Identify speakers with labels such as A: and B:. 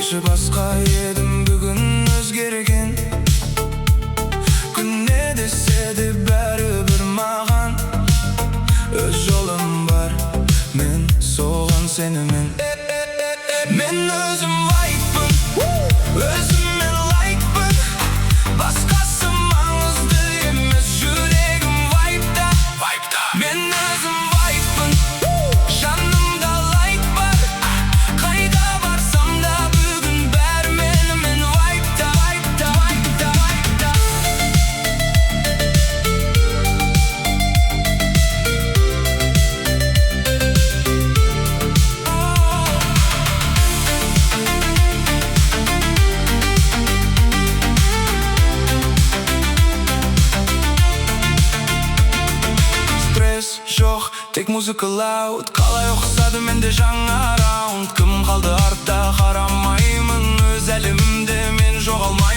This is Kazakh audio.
A: кеше басқа едім, бүгін өзгерген. Күнне десе де бәрібір маған өз жолым бар, мен соған сенемін. Мен өзім вайбпын, өзіммен лайкпын, басқасы маңызды емес, жүрегім вайбта. Мен өзім вайбпын, жанымда лайк бар, қайда барсам да бүгін бәрі менімен вайбта. Стресс жоқ, тек музыка лауд, қалай оқысады менде жаңа раунд. Кім қалды артта, қарамаймын өз әлемімде, мен жоғалмаймын.